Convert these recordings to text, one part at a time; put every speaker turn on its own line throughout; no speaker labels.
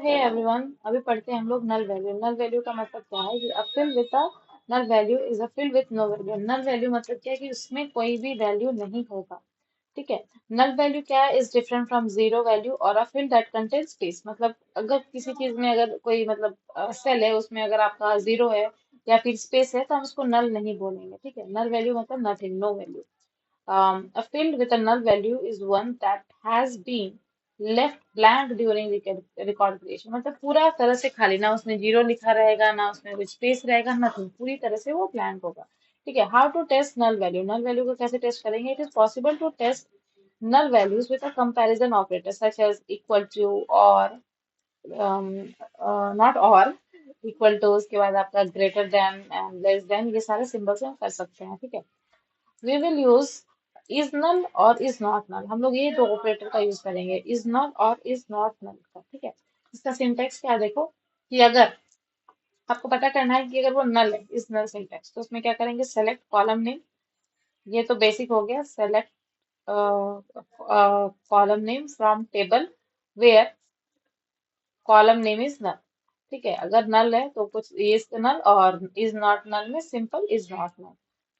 Hey everyone, अभी पढ़ते हैं हम लोग नल वैल्यू। नल वैल्यू का मतलब क्या है कि a field with a null value is a field with no value. Null value मतलब क्या है कि उसमें कोई भी वैल्यू नहीं होगा। ठीक है। नल वैल्यू क्या है? Is different from zero value और a field that contain space. मतलब अगर किसी चीज में अगर कोई मतलब सेल है, उसमें अगर आपका जीरो है या फिर स्पेस है तो हम उसको नल नहीं बोलेंगे। ठीक है। नल वैल्यू मतलब nothing, no value. A field with a null value is one that has been left blank during record creation। मतलब पूरा तरह से खाली, ना उसमें जीरो लिखा रहेगा, ना उसमें कुछ स्पेस रहेगा, नथिंग, पूरी तरह से वो ब्लैंक होगा। ठीक है। How to test null value? Null value को कैसे टेस्ट करेंगे? It is possible to test null values with a comparison operator such as equal to or not or equal to, उसके बाद आपका greater than and less than, ये सारे symbol से हम कर सकते हैं। ठीक है। We will use is null और इज नॉट नल। हम लोग ये दो ऑपरेटर का यूज करेंगे, इज नल और इज नॉट नल का। ठीक है। इसका सिंटेक्स क्या है? देखो कि अगर आपको पता करना है कि अगर वो नल है, इज नल सिंटेक्स, तो उसमें क्या करेंगे? सेलेक्ट कॉलम नेम, ये तो बेसिक हो गया। Select column name from table where column name is null. ठीक है। अगर नल है तो कुछ इज नल, और इज नॉट नल में सिंपल इज नॉट नल।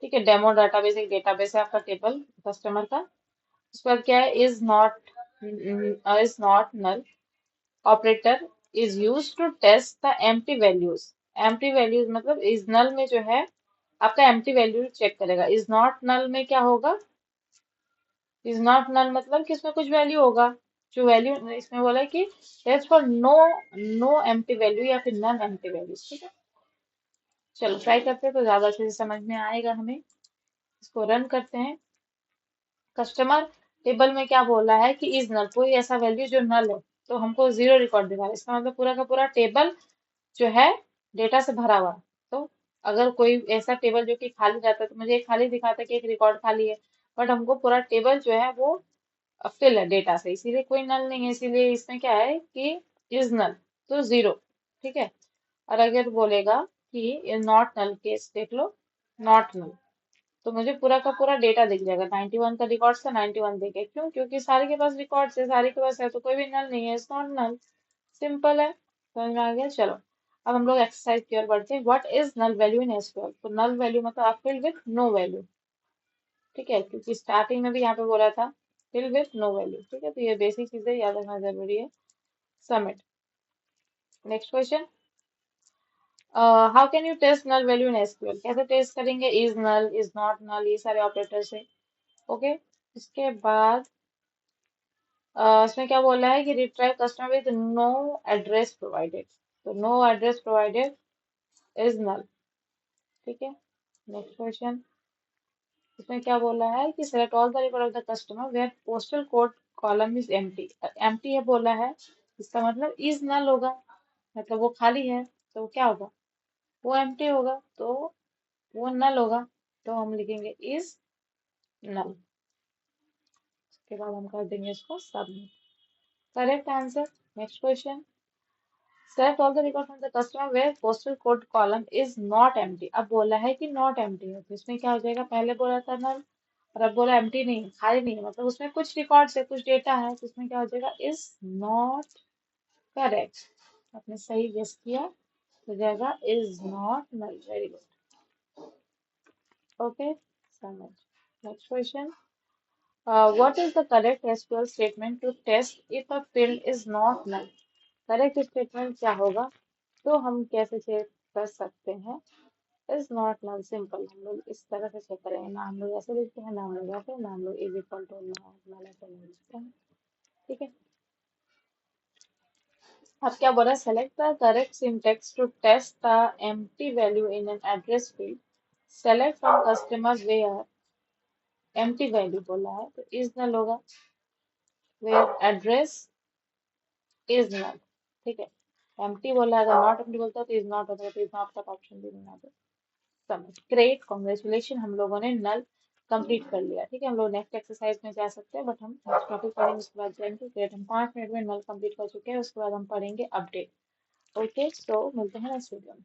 ठीक है। डेमो डाटाबेस एक डेटाबेस है आपका टेबल कस्टमर का। उसके बाद क्या है? Is not null operator is use to test the empty values. Empty values मतलब इज नल में जो है आपका एम्प्टी वैल्यू चेक करेगा। इज नॉट नल में क्या होगा? इज नॉट नल मतलब कि इसमें कुछ वैल्यू होगा। जो वैल्यू इसमें बोला है कि test for no empty value या फिर नन एम्प्टी वैल्यूज। ठीक है। चलो ट्राई करते हैं तो ज्यादा अच्छे से समझ में आएगा हमें। इसको रन करते हैं। कस्टमर टेबल में क्या बोला है कि इज नल, कोई ऐसा वैल्यू जो नल है तो हमको जीरो रिकॉर्ड दिखा रहा है। इसका मतलब पूरा का पूरा टेबल जो है डेटा से भरा हुआ है। तो अगर कोई ऐसा टेबल जो कि खाली रहता है तो मुझे एक खाली दिखाता है कि एक रिकॉर्ड खाली है, बट हमको पूरा टेबल जो है वो फिल है डेटा से, इसीलिए कोई नल नहीं है। इसीलिए इसमें क्या है कि इज नल, तो जीरो। ठीक है। और अगर बोलेगा कि नॉट नल केस देख लो, नॉट नल, तो मुझे पूरा का पूरा डेटा दिख जाएगा। 91 का रिकॉर्ड था, 91 देखे। क्यों? क्योंकि सारे के पास रिकॉर्ड है, सारे के पास है, तो कोई भी नल नहीं है, इट्स नॉट नल। सिंपल है। समझ में आ गया? चलो अब हम लोग एक्सरसाइज की ओर बढ़ते हैं। What is null value in SQL? तो नल वैल्यू मतलब आप फिल विथ नो वैल्यू। ठीक है। क्योंकि स्टार्टिंग में भी यहाँ पे बोला था फिल विथ नो वैल्यू। ठीक है। तो ये बेसिक चीजें याद रखना जरूरी है। Submit. Next question. How can you test null value in SQL? कैसे टेस्ट करेंगे? Is null, is not null, ये सारे ऑपरेटर से। ओके। इसके बाद इसमें क्या बोला है कि retrieve customer with no address provided. तो no address provided is null. ठीक है। Next question. इसमें क्या बोला है कि select all the record of the customer where postal code column is empty. Empty है बोला है, इसका मतलब इज नल होगा, मतलब वो खाली है, तो वो क्या होगा? वो एम्प्टी होगा, तो वो नल होगा। तो हम लिखेंगे इज नल। उसके बाद हम कर देंगे इसको submit. Correct answer. Next question. Select all the record from the customer where postal code column is not empty. अब बोला है कि नॉट एम्प्टी है, तो इसमें क्या हो जाएगा? पहले बोला था नल और अब बोला एम्प्टी नहीं, खाली नहीं है, मतलब उसमें कुछ रिकॉर्ड है, कुछ डेटा है, तो इसमें क्या हो जाएगा? Is not correct. आपने सही गेस किया, हो जाएगा is not null. Very good. Okay, समझ। Next question. What is the correct SQL statement to test if a field is not null? Correct statement क्या होगा? तो हम कैसे चेक कर सकते हैं? इज नॉट नल सिंपल हम लोग इस तरह से चेक करेंगे, ना हम लोग ऐसे लिखते हैं, ना हम लोग ऐसे, ना हम लोग is equal to not null ऐसे नहीं लिखते हैं। ठीक है। अब क्या बोला? Select the correct syntax to test the empty value in an address field. Select from customer where empty value बोला है, तो इज नल होगा। Where address is null. ठीक है। एम्प्टी बोला है, अगर नॉट एम्प्टी बोलता तो इज नॉट होता, तो इज नॉट का ऑप्शन भी नहीं आता। समझ। ग्रेट, कॉन्ग्रेचुलेशन, हम लोगों ने नल कंप्लीट कर लिया। ठीक है। हम लोग नेक्स्ट एक्सरसाइज में जा सकते हैं, बट हम नेक्स्ट टॉपिक पढ़ेंगे उसके बाद जाएंगे। ग्रेट, हम 5 मिनट में नल कंप्लीट कर चुके हैं, उसके बाद हम पढ़ेंगे अपडेट। ओके, सो मिलते हैं नेक्स्ट वीडियो में।